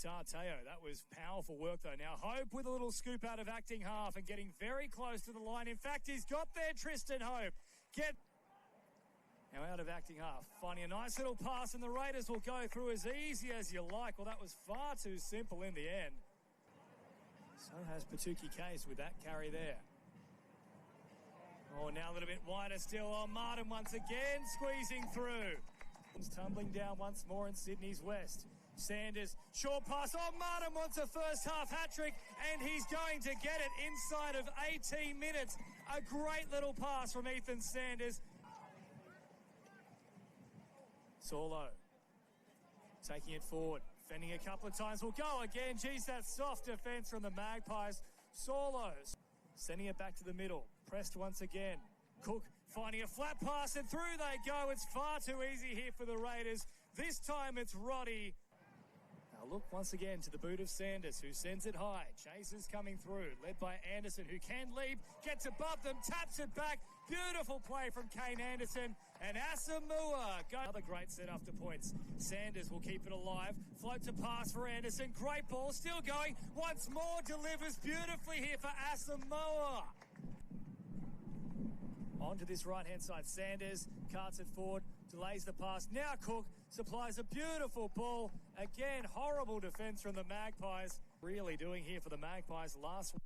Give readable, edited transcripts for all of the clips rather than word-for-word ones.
Tarteo. That was powerful work, though. Now, Hope with a little scoop out of acting half and getting very close to the line. In fact, he's got there, Tristan Hope. Now out of acting half, finding a nice little pass, and the Raiders will go through as easy as you like. Well, that was far too simple in the end. So has Patuki Case with that carry there. Oh, now a little bit wider still. Oh, Martin once again squeezing through. He's tumbling down once more in Sydney's West. Sanders, short pass. Oh, Martin wants a first half hat-trick, and he's going to get it inside of 18 minutes. A great little pass from Ethan Sanders. Solo taking it forward, fending a couple of times. Will go again. Geez, that soft defence from the Magpies. Solos sending it back to the middle. Pressed once again. Cook finding a flat pass, and through they go. It's far too easy here for the Raiders. This time it's Roddy. Now look once again to the boot of Sanders, who sends it high. Chasers coming through, led by Anderson, who can leap, gets above them, taps it back. Beautiful play from Kane Anderson, and Asamoah. Another great set after points. Sanders will keep it alive. Float to pass for Anderson. Great ball, still going. Once more, delivers beautifully here for Asamoah. On to this right-hand side. Sanders carts it forward, delays the pass. Now Cook supplies a beautiful ball. Again, horrible defence from the Magpies. Really doing here for the Magpies last week.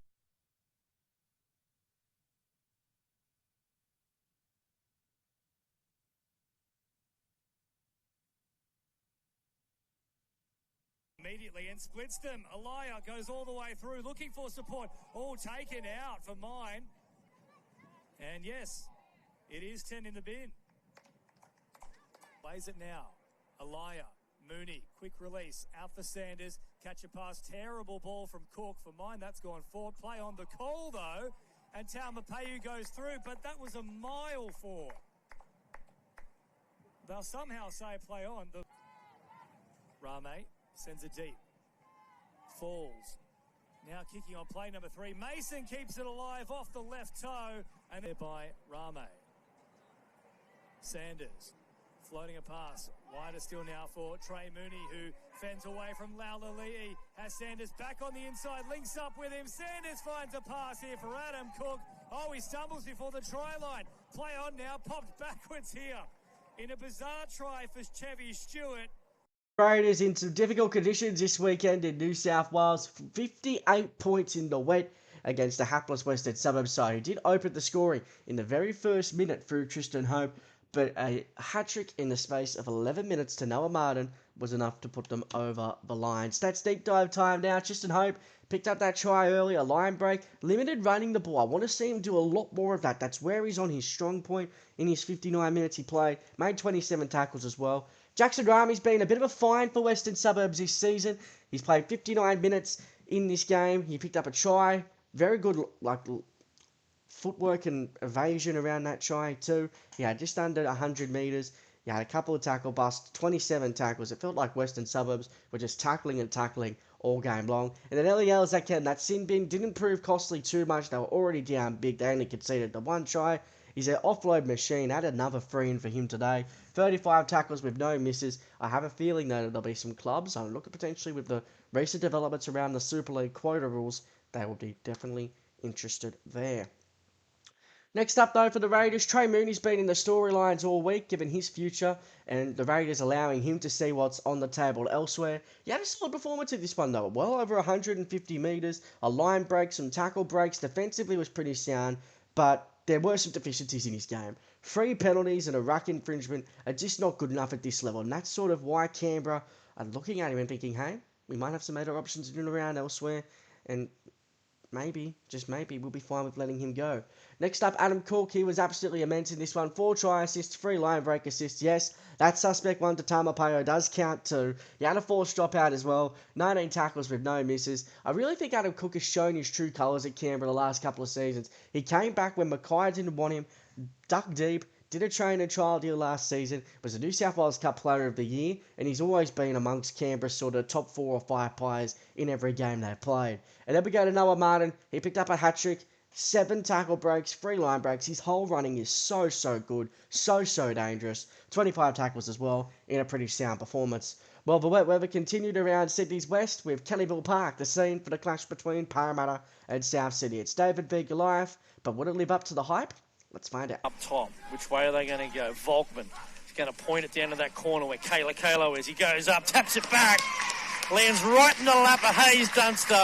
Immediately and splits them. Elia goes all the way through, looking for support. All taken out for mine. And yes, it is 10 in the bin. Plays it now. Elia, Mooney, quick release, out for Sanders. Catch a pass, terrible ball from Cook. For mine, that's gone forward. Play on the call, though. And Taumapeau goes through, but that was a mile for. They'll somehow say play on. Rame sends it deep. Falls. Now kicking on play number 3. Mason keeps it alive off the left toe. And there by Rame. Sanders floating a pass. Wider still now for Trey Mooney, who fends away from Laulalii. Has Sanders back on the inside, links up with him. Sanders finds a pass here for Adam Cook. Oh, he stumbles before the try line. Play on now, popped backwards here. In a bizarre try for Chevy Stewart. Raiders in some difficult conditions this weekend in New South Wales. 58 points in the wet against the hapless Western Suburbs side. He did open the scoring in the very first minute through Tristan Hope, but a hat-trick in the space of 11 minutes to Noah Martin was enough to put them over the line. Stats deep dive time now. Tristan Hope picked up that try early, a line break, limited running the ball. I want to see him do a lot more of that. That's where he's on his strong point in his 59 minutes he played. Made 27 tackles as well. Jackson Ramey's been a bit of a find for Western Suburbs this season. He's played 59 minutes in this game. He picked up a try. Very good footwork and evasion around that try too. He had just under 100 metres. He had a couple of tackle busts, 27 tackles. It felt like Western Suburbs were just tackling and tackling all game long. And then LEL as that came, that sin bin didn't prove costly too much. They were already down big. They only conceded the one try. He's an offload machine. Had another free in for him today. 35 tackles with no misses. I have a feeling that there'll be some clubs. I look at potentially with the recent developments around the Super League quota rules, they will be definitely interested there. Next up, though, for the Raiders, Trey Mooney's been in the storylines all week, given his future, and the Raiders allowing him to see what's on the table elsewhere. He had a solid performance in this one, though. Well over 150 metres, a line break, some tackle breaks. Defensively was pretty sound, but there were some deficiencies in his game. 3 penalties and a ruck infringement are just not good enough at this level, and that's sort of why Canberra are looking at him and thinking, hey, we might have some better options in and around elsewhere, and maybe, just maybe, we'll be fine with letting him go. Next up, Adam Cook. He was absolutely immense in this one. 4 try assists, 3 line break assists. Yes, that suspect one to Taumapeau does count too. He had a forced dropout as well. 19 tackles with no misses. I really think Adam Cook has shown his true colours at Canberra the last couple of seasons. He came back when Mackay didn't want him, dug deep, did a train and trial deal last season, was a New South Wales Cup Player of the Year, and he's always been amongst Canberra's sort of top 4 or 5 players in every game they've played. And then we go to Noah Martin. He picked up a hat-trick, 7 tackle breaks, 3 line breaks. His whole running is so good, so dangerous. 25 tackles as well in a pretty sound performance. Well, the wet weather continued around Sydney's west with Kellyville Park, the scene for the clash between Parramatta and South Sydney. It's David v Goliath, but would it live up to the hype? Let's find out. Up top, which way are they going to go? Volkman is going to point it down to that corner where Kalo is. He goes up, taps it back, lands right in the lap of Hayes Dunster.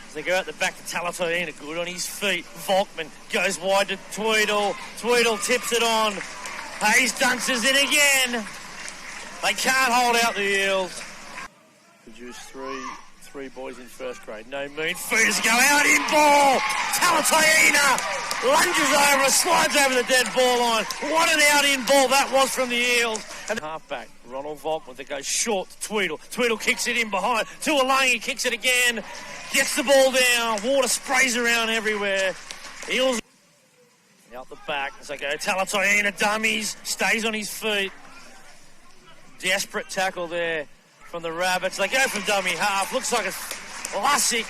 As they go out the back to Talatoina, good on his feet. Volkman goes wide to Tweedle. Tweedle tips it on. Hayes Dunster's in again. They can't hold out the Eels. Produced three boys in first grade. No mean feeders go out in ball. Talatoina lunges over, slides over the dead ball line. What an out in ball that was from the Eels. And halfback, Ronald Volkman, that goes short to Tweedle. Tweedle kicks it in behind. Tuolangi kicks it again. Gets the ball down. Water sprays around everywhere. Eels out the back as they go. Talatoina dummies. Stays on his feet. Desperate tackle there from the Rabbits. They go for dummy half. Looks like it's Lussick.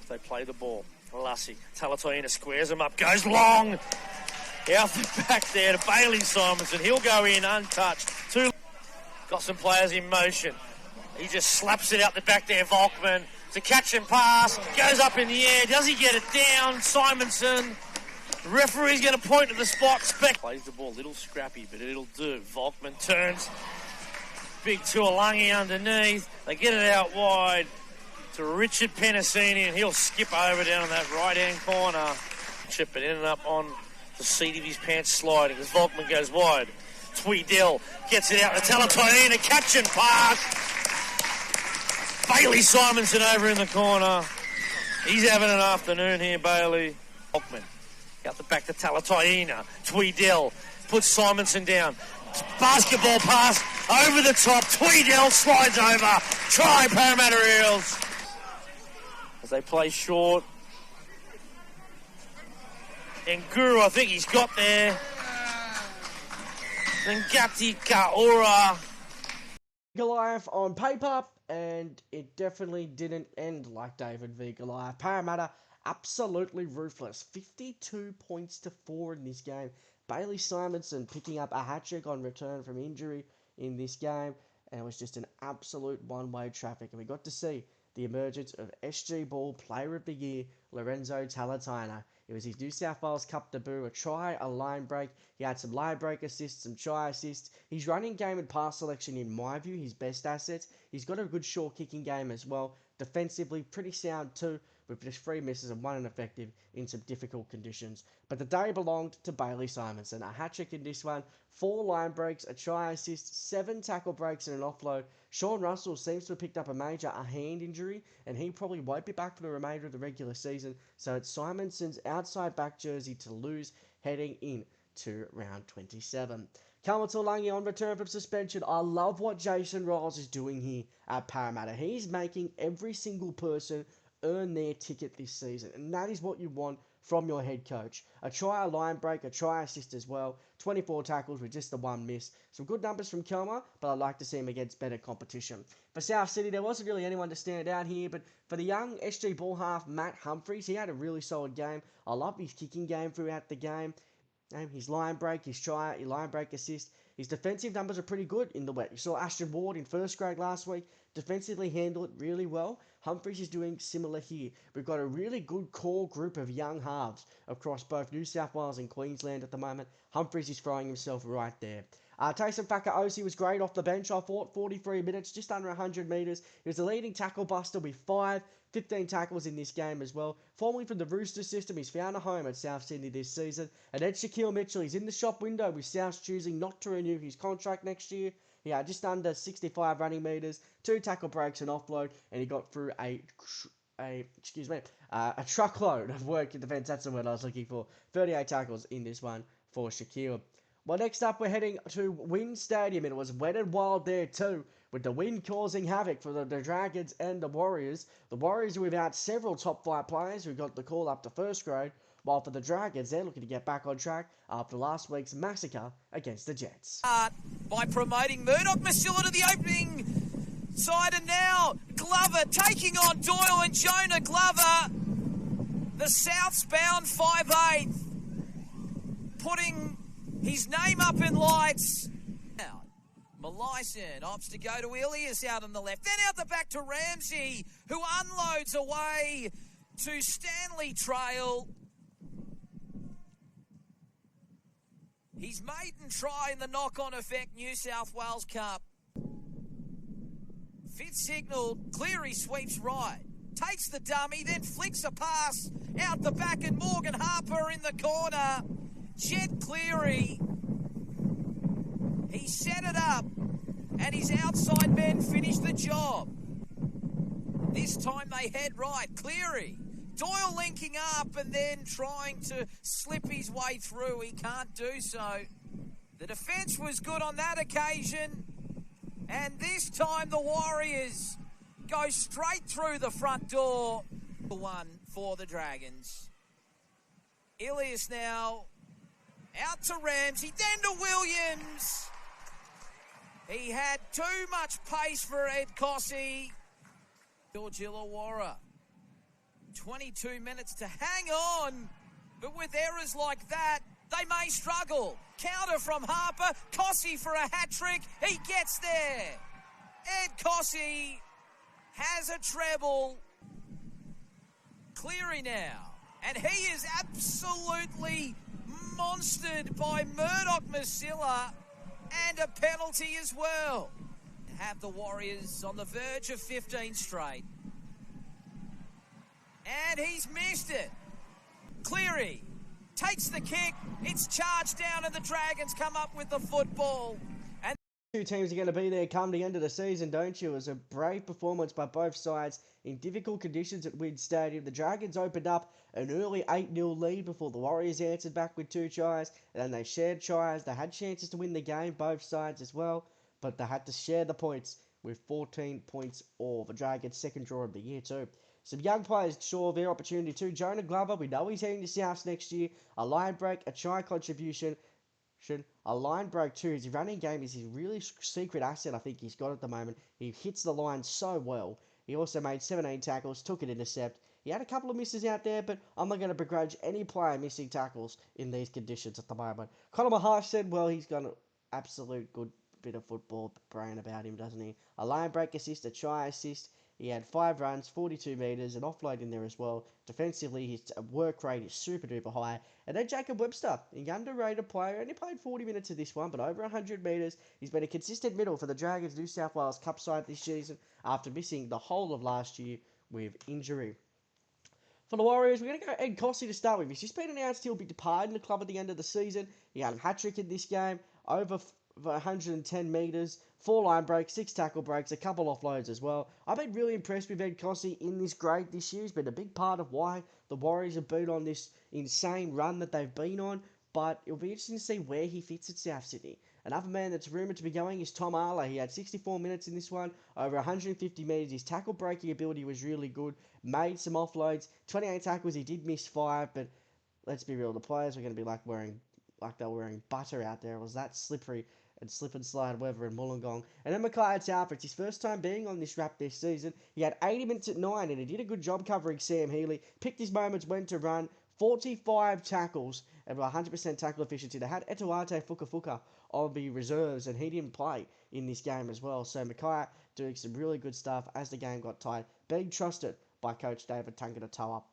They play the ball. Lussick. Talatoina squares him up. Goes long. Out the back there to Bailey Simonsson. He'll go in untouched. Got some players in motion. He just slaps it out the back there. Volkman. It's a catch and pass. Goes up in the air. Does he get it down? Simonsson. The referee's going to point to the spot. Plays the ball, little scrappy, but it'll do. Volkman turns. Big Tuolangi underneath. They get it out wide to Richard Penasini, and he'll skip over down on that right-hand corner. Chip it ended up on the seat of his pants sliding as Volkman goes wide. Tweedle gets it out to Talatoina. Catch and pass. Bailey Simonsson over in the corner. He's having an afternoon here, Bailey. Volkman. Out the back to Talatoina. Tweedle puts Simonsson down. Basketball pass over the top. Tweedle slides over. Try Parramatta Eels. As they play short. And Guru, I think he's got there. Then Gati Kaura. Goliath on paper, and it definitely didn't end like David v Goliath. Parramatta absolutely ruthless. 52 points to 4 in this game. Bailey Simonsson picking up a hat-trick on return from injury in this game. And it was just an absolute one-way traffic. And we got to see the emergence of SG Ball Player of the Year, Lorenzo Talatoina. It was his New South Wales Cup debut, a try, a line break. He had some line break assists, some try assists. His running game and pass selection, in my view, his best assets. He's got a good short kicking game as well. Defensively, pretty sound too, with just 3 misses and 1 ineffective in some difficult conditions. But the day belonged to Bailey Simonsson. A hat-trick in this one, 4 line breaks, a try assist, 7 tackle breaks and an offload. Sean Russell seems to have picked up a hand injury, and he probably won't be back for the remainder of the regular season. So it's Simonsson's outside back jersey to lose heading in to round 27. Tuolangi on return from suspension. I love what Jason Riles is doing here at Parramatta. He's making every single person earn their ticket this season, and that is what you want from your head coach. A try, a line break, a try assist as well. 24 tackles with just the 1 miss. Some good numbers from Kelma, but I'd like to see him against better competition. For South Sydney, there wasn't really anyone to stand out here, but for the young SG ball half, Matt Humphries, he had a really solid game. I love his kicking game throughout the game. His line break, his try, his line break assist. His defensive numbers are pretty good in the wet. You saw Ashton Ward in first grade last week. Defensively handled it really well. Humphries is doing similar here. We've got a really good core group of young halves across both New South Wales and Queensland at the moment. Humphries is throwing himself right there. Taysom Fakaosi was great off the bench, I thought. 43 minutes, just under 100 metres. He was the leading tackle buster with 15 tackles in this game as well. Formerly from the Roosters system, he's found a home at South Sydney this season. And then Shaquille Mitchell, he's in the shop window with South choosing not to renew his contract next year. Yeah, just under 65 running metres, 2 tackle breaks and offload, and he got through a truckload of work in defence. That's the word I was looking for. 38 tackles in this one for Shaquille. Well, next up, we're heading to Wind Stadium, and it was wet and wild there too, with the wind causing havoc for the Dragons and the Warriors. The Warriors are without several top flight players who got the call up to first grade, while for the Dragons, they're looking to get back on track after last week's massacre against the Jets. By promoting Murdoch Masilla to the opening side, and now Glover taking on Doyle and Jonah Glover. The southbound 5'8", putting his name up in lights. Malison opts to go to Ilias out on the left. Then out the back to Ramsey, who unloads away to Stanley Trail. His maiden try in the knock-on effect New South Wales Cup. Fifth signal, Cleary sweeps right. Takes the dummy, then flicks a pass out the back, and Morgan Harper in the corner. Jet Cleary. He set it up, and his outside men finished the job. This time they head right. Cleary. Doyle linking up and then trying to slip his way through. He can't do so. The defence was good on that occasion. And this time the Warriors go straight through the front door. One for the Dragons. Ilias now out to Ramsey, then to Williams. He had too much pace for Ed Cossey. George Illawarra. 22 minutes to hang on. But with errors like that, they may struggle. Counter from Harper. Cossey for a hat-trick. He gets there. Ed Cossey has a treble. Cleary now. And he is absolutely monstered by Murdoch-Masilla. And a penalty as well. Have the Warriors on the verge of 15 straight. And he's missed it. Cleary takes the kick. It's charged down and the Dragons come up with the football. And two teams are going to be there come the end of the season, don't you? It was a brave performance by both sides in difficult conditions at Wynn Stadium. The Dragons opened up an early 8-0 lead before the Warriors answered back with 2 tries. And then they shared tries. They had chances to win the game, both sides as well. But they had to share the points with 14 points all. The Dragons' second draw of the year too. Some young players saw their opportunity too. Jonah Glover, we know he's heading to Souths next year. A line break, a try contribution, a line break too. His running game is his really secret asset I think he's got at the moment. He hits the line so well. He also made 17 tackles, took an intercept. He had a couple of misses out there, but I'm not going to begrudge any player missing tackles in these conditions at the moment. Conor Maharsh said, well, he's got an absolute good bit of football brain about him, doesn't he? A line break assist, a try assist. He had 5 runs, 42 metres, an offload in there as well. Defensively, his work rate is super duper high. And then Jacob Webster, an underrated player, only played 40 minutes of this one, but over 100 metres. He's been a consistent middle for the Dragons New South Wales Cup side this season after missing the whole of last year with injury. For the Warriors, we're going to go Ed Cossey to start with. He's just been announced he'll be departing the club at the end of the season. He had a hat-trick in this game, over 110 metres, 4 line breaks, 6 tackle breaks, a couple offloads as well. I've been really impressed with Ed Cossey in this grade this year. He's been a big part of why the Warriors have been on this insane run that they've been on, but it'll be interesting to see where he fits at South Sydney. Another man that's rumoured to be going is Tom Arler. He had 64 minutes in this one, over 150 metres. His tackle breaking ability was really good, made some offloads, 28 tackles, he did miss 5, but let's be real, the players were going to be like they were wearing butter out there. It was that slippery and slip and slide weather in Wollongong. And then Mackay Taufa, it's his first time being on this wrap this season. He had 80 minutes at 9 and he did a good job covering Sam Healy. Picked his moments when to run. 45 tackles and 100% tackle efficiency. They had Etuate Fukafuka on the reserves and he didn't play in this game as well. So Mackay doing some really good stuff as the game got tight. Being trusted by Coach David Tanganatoa.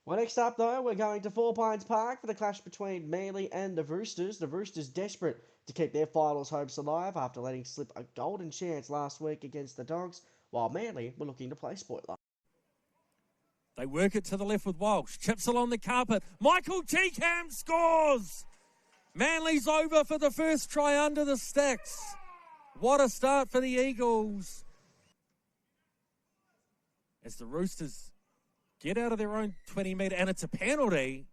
Well, next up, though, we're going to Four Pines Park for the clash between Manly and the Roosters. The Roosters desperate to keep their finals hopes alive after letting slip a golden chance last week against the Dogs, while Manly were looking to play spoiler. They work it to the left with Walsh. Chips along the carpet. Michael T-Cam scores! Manly's over for the first try under the sticks. What a start for the Eagles. As the Roosters get out of their own 20-metre, and it's a penalty.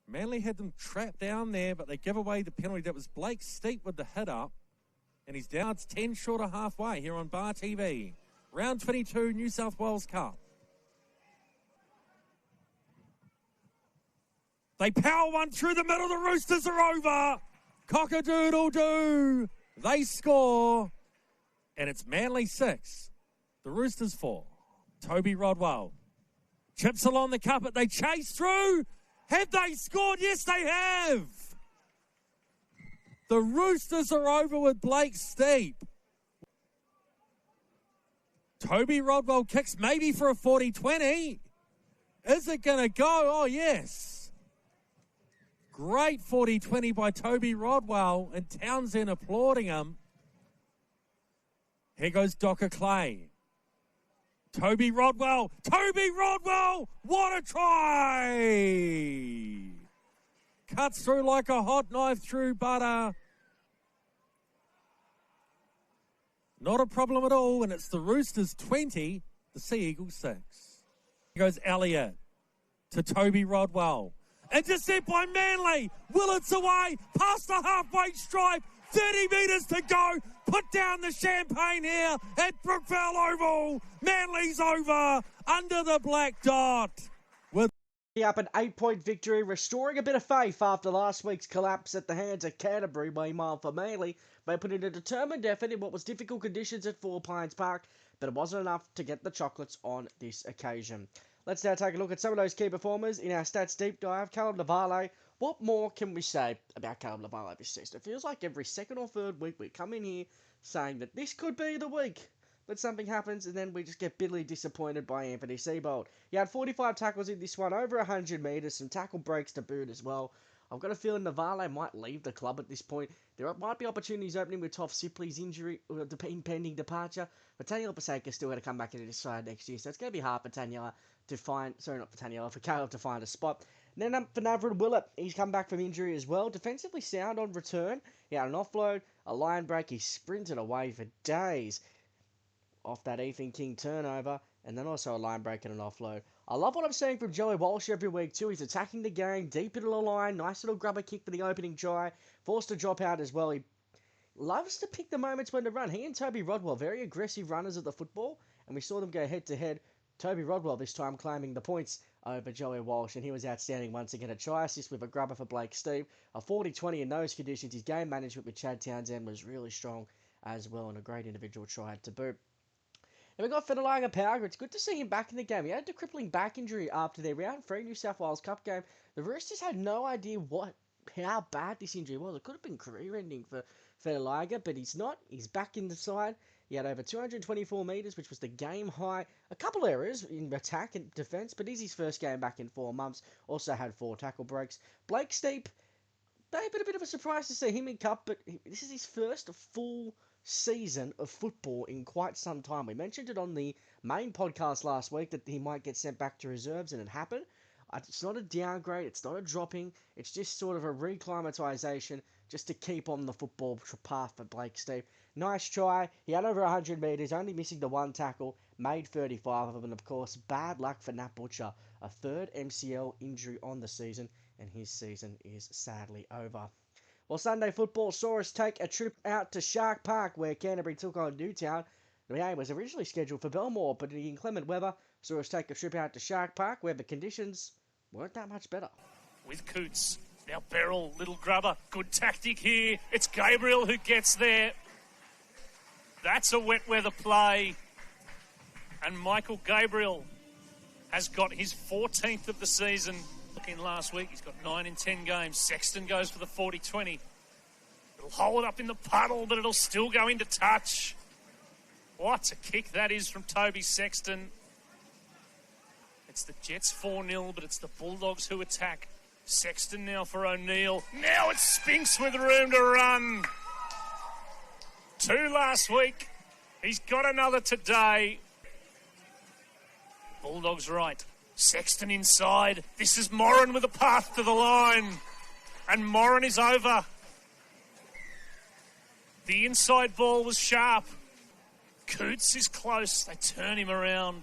Manly had them trapped down there, but they give away the penalty. That was Blake Steep with the hit up, and he's down. It's 10 short of halfway here on Bar TV. Round 22, New South Wales Cup. They power one through the middle. The Roosters are over. Cock-a-doodle-doo. They score, and it's Manly 6, the Roosters 4. Toby Rodwell chips along the carpet. They chase through. Have they scored? Yes, they have. The Roosters are over with Blake Steep. Toby Rodwell kicks maybe for a 40-20. Is it going to go? Oh, yes. Great 40-20 by Toby Rodwell, and Townsend applauding him. Here goes Docker Clay. Toby Rodwell. Toby Rodwell! What a try! Cuts through like a hot knife through butter. Not a problem at all, and it's the Roosters 20, the Sea Eagles 6. Here goes Elliott to Toby Rodwell. Intercept by Manly. Willet's away, past the halfway stripe. 30 metres to go. Put down the champagne here at Brookvale Oval. Manly's over under the black dot. Up an 8-point victory, restoring a bit of faith after last week's collapse at the hands of Canterbury by a mile for Bailey. They put in a determined effort in what was difficult conditions at Four Pines Park, but it wasn't enough to get the chocolates on this occasion. Let's now take a look at some of those key performers in our stats deep dive. Caleb Navale, what more can we say about Caleb Navale this season? It feels like every second or third week we come in here saying that this could be the week. But something happens, and then we just get bitterly disappointed by Anthony Seibold. He had 45 tackles in this one, over 100 metres, some tackle breaks to boot as well. I've got a feeling Navale might leave the club at this point. There might be opportunities opening with Toff Sipley's injury, or impending departure. But Taniela Paseka's still going to come back into this side next year, so it's going to be hard for Taniela to find, for Caleb to find a spot. And then for Navrin Willett, he's come back from injury as well. Defensively sound on return. He had an offload, a line break, he sprinted away for days off that Ethan King turnover, and then also a line break and an offload. I love what I'm seeing from Joey Walsh every week too. He's attacking the game, deep into the line, nice little grubber kick for the opening try, forced to drop out as well. He loves to pick the moments when to run. He and Toby Rodwell, very aggressive runners of the football, and we saw them go head to head. Toby Rodwell this time claiming the points over Joey Walsh, and he was outstanding once again. A try assist with a grubber for Blake Steep. A 40-20 in those conditions. His game management with Chad Townsend was really strong as well, and a great individual try to boot. And we got Fenelaga Power. It's good to see him back in the game. He had a crippling back injury after their round 3 New South Wales Cup game. The Roosters had no idea how bad this injury was. It could have been career-ending for Fenelaga, but he's not. He's back in the side. He had over 224 metres, which was the game high. A couple errors in attack and defence, but he's his first game back in 4 months. Also had 4 tackle breaks. Blake Steep, a bit of a surprise to see him in Cup, but this is his first full season of football in quite some time. We mentioned it on the main podcast last week that he might get sent back to reserves, and it happened. It's not a downgrade, it's not a dropping, it's just sort of a reclimatisation just to keep on the football path for Blake Steep. Nice try, he had over 100 metres, only missing the 1 tackle, made 35 of them, and of course, bad luck for Nat Butcher, a 3rd MCL injury on the season, and his season is sadly over. Well, Sunday football saw us take a trip out to Shark Park, where Canterbury took on Newtown. The game was originally scheduled for Belmore, but in inclement weather saw us take a trip out to Shark Park, where the conditions weren't that much better. With Coots. Now Beryl, little grubber. Good tactic here. It's Gabriel who gets there. That's a wet weather play. And Michael Gabriel has got his 14th of the season. In last week, he's got 9 in 10 games. Sexton goes for the 40-20. It'll hold up in the puddle, but it'll still go into touch. What a kick that is from Toby Sexton. It's the Jets 4-0, but it's the Bulldogs who attack. Sexton now for O'Neill. Now it's Spinks with room to run. 2 last week. He's got another today. Bulldogs right. Sexton inside. This is Moran with a path to the line. And Moran is over. The inside ball was sharp. Coots is close. They turn him around.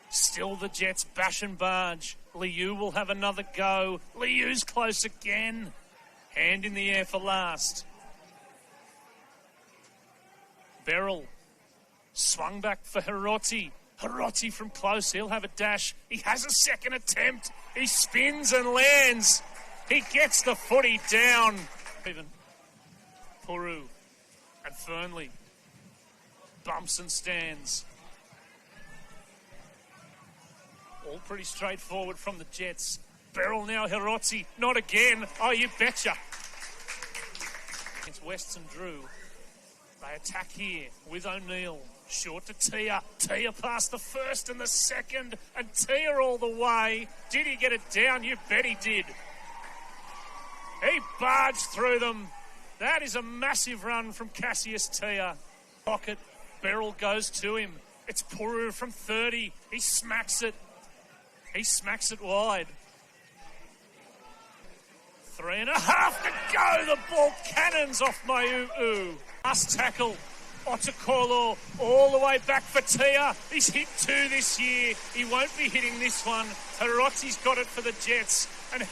Still the Jets bash and barge. Liu will have another go. Liu's close again. Hand in the air for last. Beryl. Swung back for Hiroti. Hiroti from close, he'll have a dash. He has a second attempt. He spins and lands. He gets the footy down. Even Puru and Fernley. Bumps and stands. All pretty straightforward from the Jets. Beryl now, Hiroti. Not again. Oh, you betcha. It's Weston Drew. They attack here with O'Neill. Short to Tia. Tia past the first and the second. And Tia all the way. Did he get it down? You bet he did. He barged through them. That is a massive run from Cassius Tia. Pocket. Beryl goes to him. It's Puru from 30. He smacks it. He smacks it wide. 3.5 to go. The ball cannons off Maiu'u. Last tackle. Otakolo all the way back for Tia. He's hit 2 this year. He won't be hitting this one. Tarotsi's got it for the Jets. And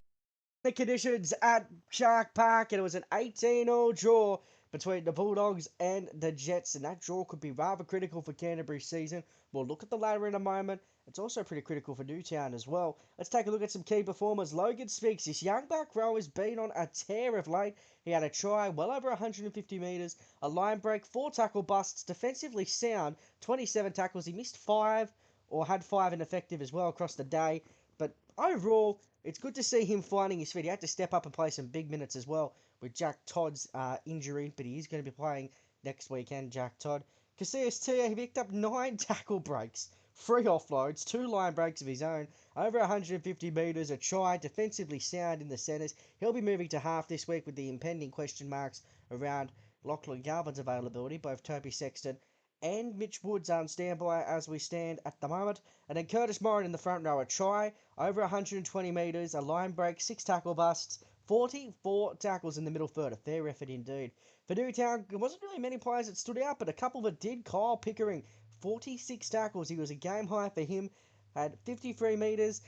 the conditions at Shark Park, and it was an 18-all draw between the Bulldogs and the Jets, and that draw could be rather critical for Canterbury's season. We'll look at the ladder in a moment. It's also pretty critical for Newtown as well. Let's take a look at some key performers. Logan Speaks, this young back row has been on a tear of late. He had a try, well over 150 metres, a line break, 4 tackle busts, defensively sound, 27 tackles. He missed 5, or had 5 ineffective as well across the day. But overall, it's good to see him finding his feet. He had to step up and play some big minutes as well with Jack Todd's injury, but he is going to be playing next weekend, Jack Todd. Cassius Tia, he picked up 9 tackle breaks, 3 offloads, 2 line breaks of his own, over 150 metres, a try, defensively sound in the centres. He'll be moving to half this week with the impending question marks around Lachlan Garvin's availability. Both Toby Sexton and Mitch Woods on standby as we stand at the moment. And then Curtis Marion in the front row, a try, over 120 metres, a line break, 6 tackle busts, 44 tackles in the middle third. A fair effort indeed. For Newtown, there wasn't really many players that stood out, but a couple that did. Kyle Pickering, 46 tackles. He was a game high for him. Had 53 metres,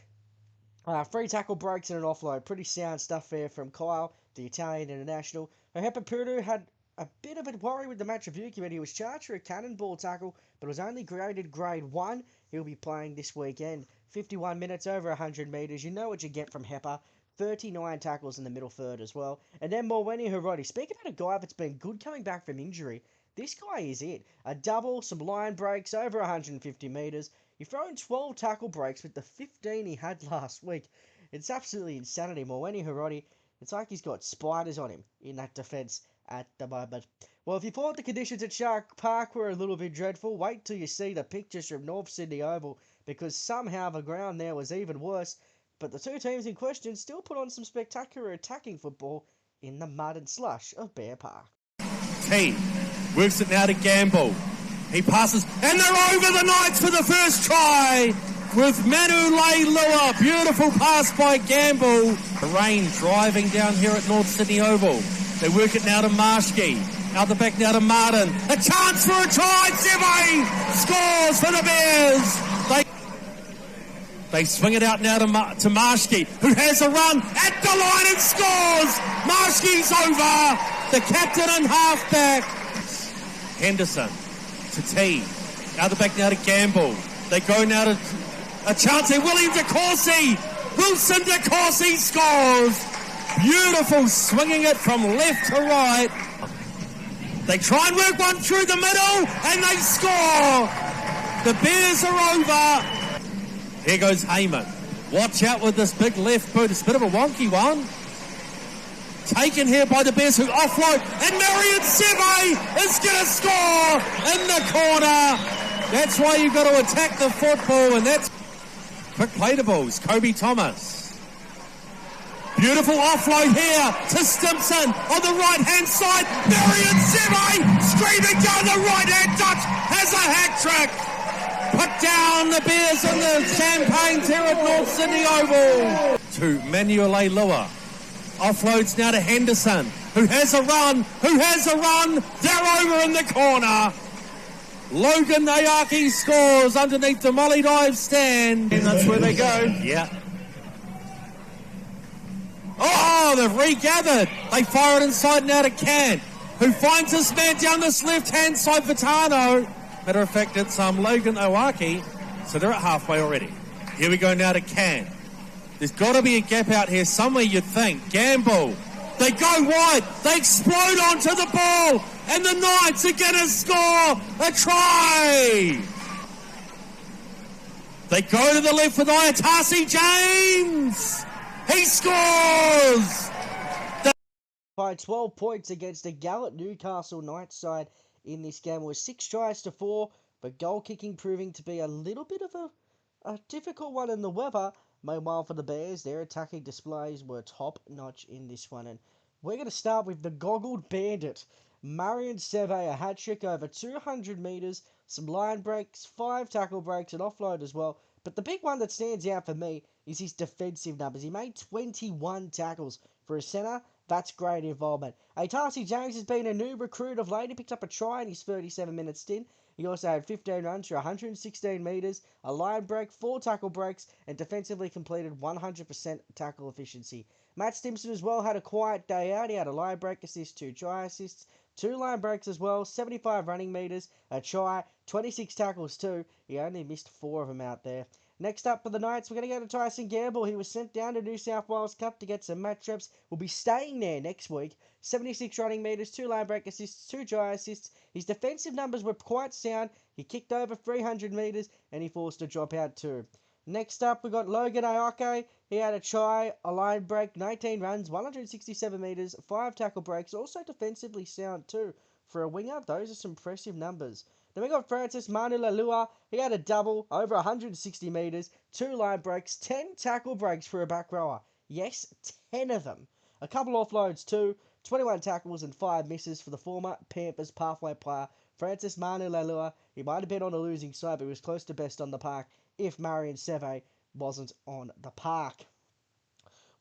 3 tackle breaks and an offload. Pretty sound stuff there from Kyle, the Italian international. Hepapuru had a bit of a worry with the match review committee. He was charged for a cannonball tackle, but was only graded grade 1. He'll be playing this weekend. 51 minutes, over 100 metres. You know what you get from Hepa. 39 tackles in the middle third as well. And then Morweni Hiroti. Speak about a guy that's been good coming back from injury. This guy is it. A double, some line breaks, over 150 metres. He threw in 12 tackle breaks with the 15 he had last week. It's absolutely insanity. Morweni Hiroti, it's like he's got spiders on him in that defence at the moment. Well, if you thought the conditions at Shark Park were a little bit dreadful, wait till you see the pictures from North Sydney Oval, because somehow the ground there was even worse. But the 2 teams in question still put on some spectacular attacking football in the mud and slush of Bear Park. T works it now to Gamble. He passes, and they're over the Knights for the first try with Manu Leilua. Beautiful pass by Gamble. The rain driving down here at North Sydney Oval. They work it now to Marshke. Out the back now to Martin. A chance for a try. Seve scores for the Bears. They swing it out now to Marshke, who has a run at the line and scores. Marshke's over. The captain and halfback. Henderson to T. Out the back now to Gamble. They go now to a chance here. William DeCourcy. Wilson DeCourcy scores. Beautiful, swinging it from left to right. They try and work one through the middle, and they score. The Bears are over. Here goes Heyman. Watch out with this big left boot. It's a bit of a wonky one. Taken here by the Bears, who offload. And Marion Seve is going to score in the corner. That's why you've got to attack the football. And that's quick play to balls. Kobe Thomas. Beautiful offload here to Stimson on the right-hand side. Marion Seve screaming down the right-hand touch. Has a hat trick. Put down the Bears in the champagne tier at North Sydney Oval. To Manuel Leilua. Offloads now to Henderson, who has a run. They're over in the corner. Logan Ayaki scores underneath the Molly Dive stand. And that's where they go. Yeah. Oh, they've regathered. They fire it inside now to Can, who finds this man down this left-hand side, Vitano. Matter of fact, it's Logan Owaki, so they're at halfway already. Here we go now to Can. There's got to be a gap out here somewhere, you'd think. Gamble. They go wide. They explode onto the ball, and the Knights are going to score a try. They go to the left with Iatasi James. He scores. by 12 points against a gallant Newcastle Knights side in this game. It was 6 tries to 4, but goal kicking proving to be a little bit of a difficult one in the weather. Meanwhile, for the Bears, their attacking displays were top-notch in this one. And we're going to start with the goggled bandit, Marion Seve, a hat-trick over 200 metres, some line breaks, 5 tackle breaks, and offload as well. But the big one that stands out for me is his defensive numbers. He made 21 tackles for a centre. That's great involvement. Tarcy James has been a new recruit of late. He picked up a try in his 37-minute stint. He also had 15 runs for 116 metres, a line break, 4 tackle breaks, and defensively completed 100% tackle efficiency. Matt Stimson as well had a quiet day out. He had a line break assist, 2 try assists, 2 line breaks as well, 75 running metres, a try, 26 tackles too. He only missed 4 of them out there. Next up for the Knights, we're going to go to Tyson Gamble. He was sent down to New South Wales Cup to get some match reps. Will be staying there next week. 76 running metres, 2 line break assists, 2 try assists. His defensive numbers were quite sound. He kicked over 300 metres and he forced a dropout too. Next up, we got Logan Ayake. He had a try, a line break, 19 runs, 167 metres, 5 tackle breaks. Also defensively sound too. For a winger, those are some impressive numbers. Then we got Francis Manu-Leilua. He had a double, over 160 metres, 2 line breaks, 10 tackle breaks for a back rower. Yes, 10 of them. A couple offloads too, 21 tackles and 5 misses for the former Panthers pathway player, Francis Manu-Leilua. He might have been on a losing side, but he was close to best on the park if Marion Seve wasn't on the park.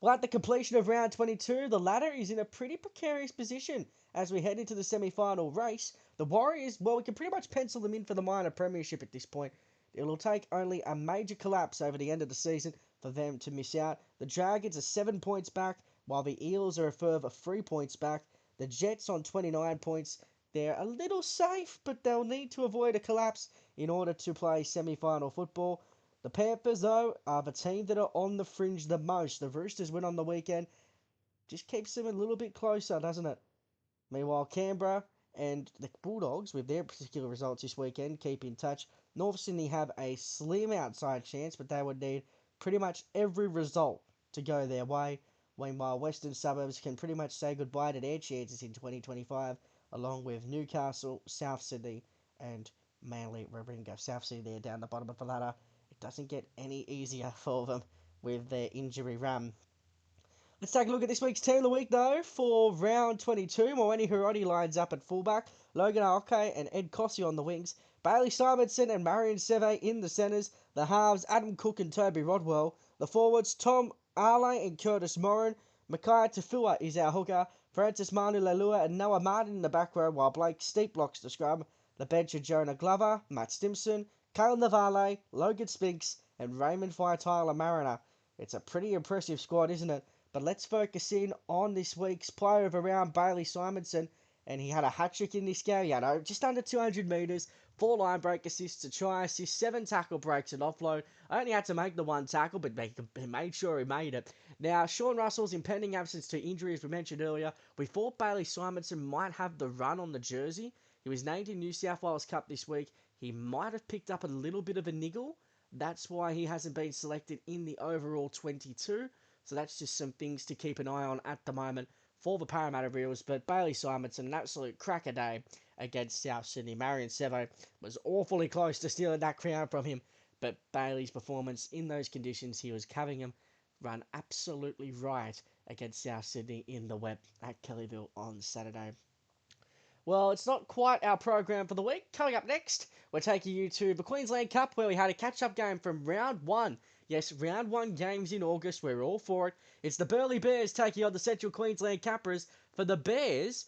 Well, at the completion of round 22, the ladder is in a pretty precarious position as we head into the semi-final race. The Warriors, well, we can pretty much pencil them in for the minor premiership at this point. It'll take only a major collapse over the end of the season for them to miss out. The Dragons are 7 points back, while the Eels are a further 3 points back. The Jets on 29 points. They're a little safe, but they'll need to avoid a collapse in order to play semi-final football. The Panthers, though, are the team that are on the fringe the most. The Roosters win on the weekend. Just keeps them a little bit closer, doesn't it? Meanwhile, Canberra and the Bulldogs, with their particular results this weekend, keep in touch. North Sydney have a slim outside chance, but they would need pretty much every result to go their way. Meanwhile, Western Suburbs can pretty much say goodbye to their chances in 2025, along with Newcastle, South Sydney, and Manly Warringah. South Sydney there down the bottom of the ladder. It doesn't get any easier for them with their injury run. Let's take a look at this week's Team of the Week, though, for round 22. Moeni Hiroti lines up at fullback, Logan Aoke and Ed Cossey on the wings, Bailey Simonsson and Marion Seve in the centres, the halves Adam Cook and Toby Rodwell, the forwards Tom Arley and Curtis Moran, Makai Tafua is our hooker, Francis Manu-Leilua and Noah Martin in the back row, while Blake Steep blocks the scrum, the bench are Jonah Glover, Matt Stimson, Kale Navale, Logan Spinks and Raymond Faitala Mariner. It's a pretty impressive squad, isn't it? But let's focus in on this week's player of the round, Bailey Simonsson. And he had a hat-trick in this game. He had just under 200 metres, 4 line break assists, a try assist, 7 tackle breaks and offload. I only had to make the 1 tackle, but he made sure he made it. Now, Sean Russell's impending absence to injury, as we mentioned earlier. We thought Bailey Simonsson might have the run on the jersey. He was named in New South Wales Cup this week. He might have picked up a little bit of a niggle. That's why he hasn't been selected in the overall 22. So that's just some things to keep an eye on at the moment for the Parramatta Eels. But Bailey Simonsson, an absolute cracker day against South Sydney. Marion Seve was awfully close to stealing that crown from him. But Bailey's performance in those conditions, he was having him run absolutely right against South Sydney in the wet at Kellyville on Saturday. Well, it's not quite our program for the week. Coming up next, we're taking you to the Queensland Cup, where we had a catch-up game from round 1. Yes, round 1 games in August. We're all for it. It's the Burleigh Bears taking on the Central Queensland Capras. For the Bears,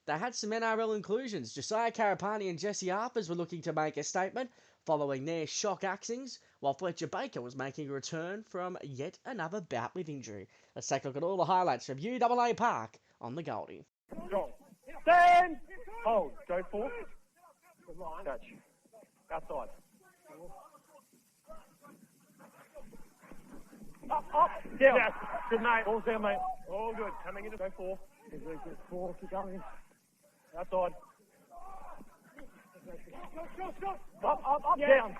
they had some NRL inclusions. Josiah Karapani and Jesse Harpers were looking to make a statement following their shock axings, while Fletcher Baker was making a return from yet another bout with injury. Let's take a look at all the highlights from UAA Park on the Goldie. Go. Stand. Hold. Go forward. Catch. Outside. Up. Down. Yes. Good, mate. Ball's down, mate. All good. Coming in. Go 4. Good. 4. Keep going. Outside. Up. Yeah. Down.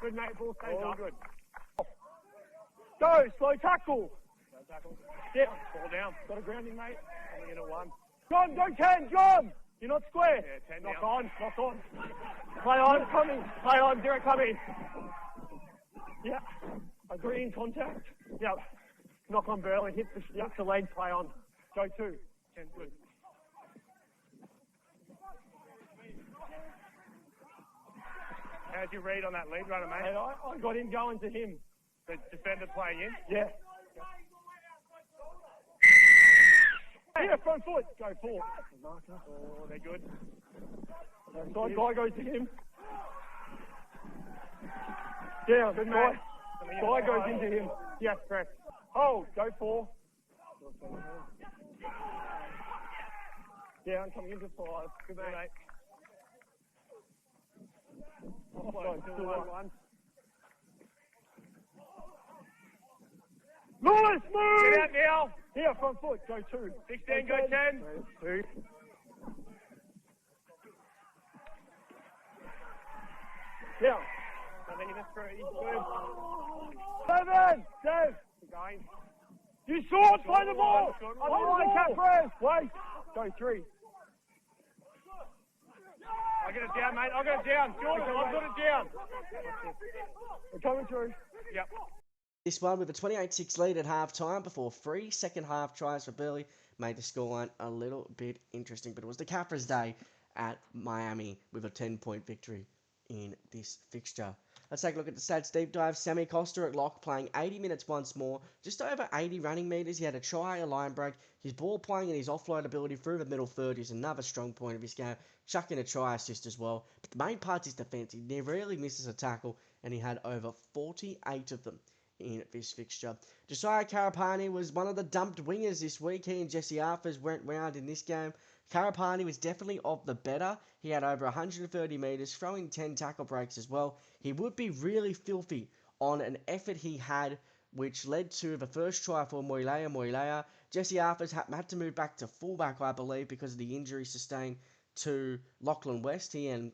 Good, mate. Ball stays up. All good. Go. Slow tackle. Slow tackle. Step. Ball down. Got a grounding, mate. Coming in at 1. John, go 10, John! You're not square. Yeah, 10 knock on. Play on, coming. Play on, Derek coming. Yeah. Agree in contact. Yeah. Knock on Burleigh, hit the leg, play on. Go 2. 10 good. How'd you read on that lead runner, mate? I got him going to him. The defender playing in? Yeah. Yeah, front foot. Go 4. Oh, they're good. Side guy goes to him. Yeah, good man. Guy goes into him. Yes, press. Hold. Go 4. Yeah, I'm coming into 5. Good man, mate. Still 1. Lewis, move! Get out now. Here, front foot. Go 2. 16, go 10. 2. Yeah. Something in the 3. Good. 7. Seve. Keep going. You saw it. Play the ball. Online, Capras. Wait. Go 3. I'll get it down, mate. I'll get it down. Jordan, I'll put it down. We're coming through. Yep. This one with a 28-6 lead at half-time before 3 second-half tries for Burleigh made the scoreline a little bit interesting. But it was the Capras day at Miami with a 10-point victory in this fixture. Let's take a look at the stats deep dive. Sammy Costa at lock playing 80 minutes once more. Just over 80 running metres. He had a try, a line break. His ball playing and his offload ability through the middle third is another strong point of his game. Chucking a try assist as well. But the main part's his defence. He rarely misses a tackle and he had over 48 of them in this fixture. Josiah Karapani was one of the dumped wingers this week. He and Jesse Arthurs went round in this game. Karapani was definitely of the better. He had over 130 metres, throwing 10 tackle breaks as well. He would be really filthy on an effort he had, which led to the first try for Moilea. Jesse Arthurs had to move back to fullback, I believe, because of the injury sustained to Lachlan West. He and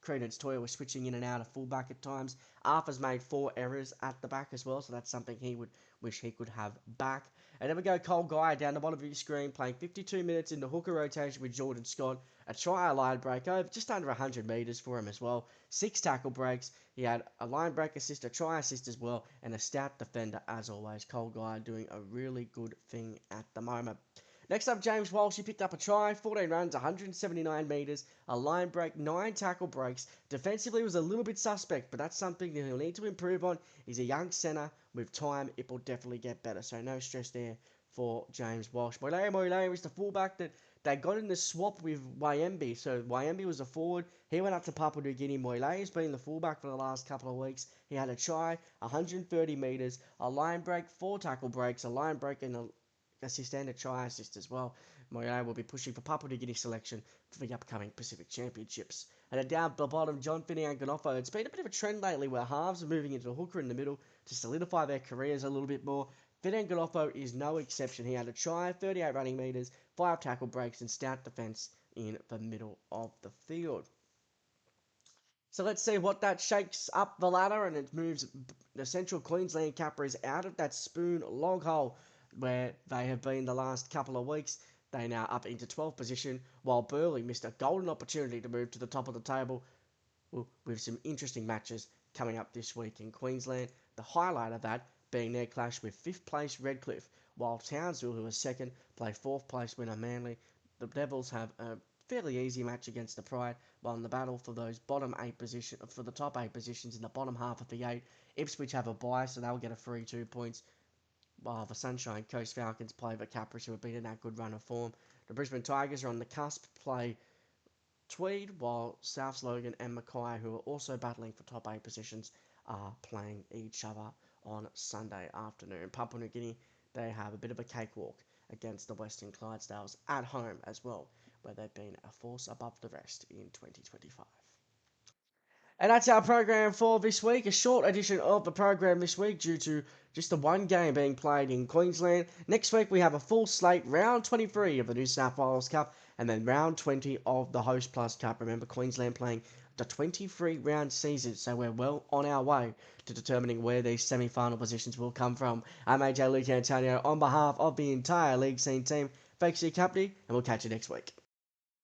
Credence Toya were switching in and out of fullback at times. Arthur's made 4 errors at the back as well, so that's something he would wish he could have back. And then we go Cole Guy down the bottom of your screen, playing 52 minutes in the hooker rotation with Jordan Scott. A try, line break, over just under 100 metres for him as well. 6 tackle breaks. He had a line break assist, a try assist as well, and a stout defender as always. Cole Guy doing a really good thing at the moment. Next up, James Walsh, he picked up a try, 14 runs, 179 metres, a line break, 9 tackle breaks. Defensively was a little bit suspect, but that's something that he'll need to improve on. He's a young centre. With time, it will definitely get better, so no stress there for James Walsh. Moilea is the fullback that they got in the swap with Wyembi. So Wyembi was a forward. He went up to Papua New Guinea. Moilea has been the fullback for the last couple of weeks. He had a try, 130 metres, a line break, 4 tackle breaks, a line break, and a standard try assist as well. Moilea will be pushing for Papua New Guinea selection for the upcoming Pacific Championships. And then down the bottom, John Finney-Anganofo. It's been a bit of a trend lately where halves are moving into a hooker in the middle to solidify their careers a little bit more. Finney-Anganofo is no exception. He had a try, 38 running metres, 5 tackle breaks, and stout defence in the middle of the field. So let's see what that shakes up the ladder, and it moves the Central Queensland Capras out of that spoon log hole where they have been the last couple of weeks. They now up into 12th position, while Burleigh missed a golden opportunity to move to the top of the table with some interesting matches coming up this week in Queensland. The highlight of that being their clash with 5th place Redcliffe, while Townsville, who was 2nd, play 4th place winner Manly. The Devils have a fairly easy match against the Pride, while in the battle for those for the top 8 positions in the bottom half of the 8, Ipswich have a bye, so they'll get a free 2 points. While the Sunshine Coast Falcons play the Capras, who have been in that good run of form. The Brisbane Tigers are on the cusp, play Tweed, while South Logan and Mackay, who are also battling for top 8 positions, are playing each other on Sunday afternoon. Papua New Guinea, they have a bit of a cakewalk against the Western Clydesdales at home as well, where they've been a force above the rest in 2025. And that's our program for this week. A short edition of the program this week due to just the one game being played in Queensland. Next week we have a full slate, round 23 of the New South Wales Cup, and then round 20 of the Hostplus Cup. Remember, Queensland playing the 23-round season, so we're well on our way to determining where these semi-final positions will come from. I'm AJ Luke Antonio on behalf of the entire League Scene team. Thanks for your company, and we'll catch you next week.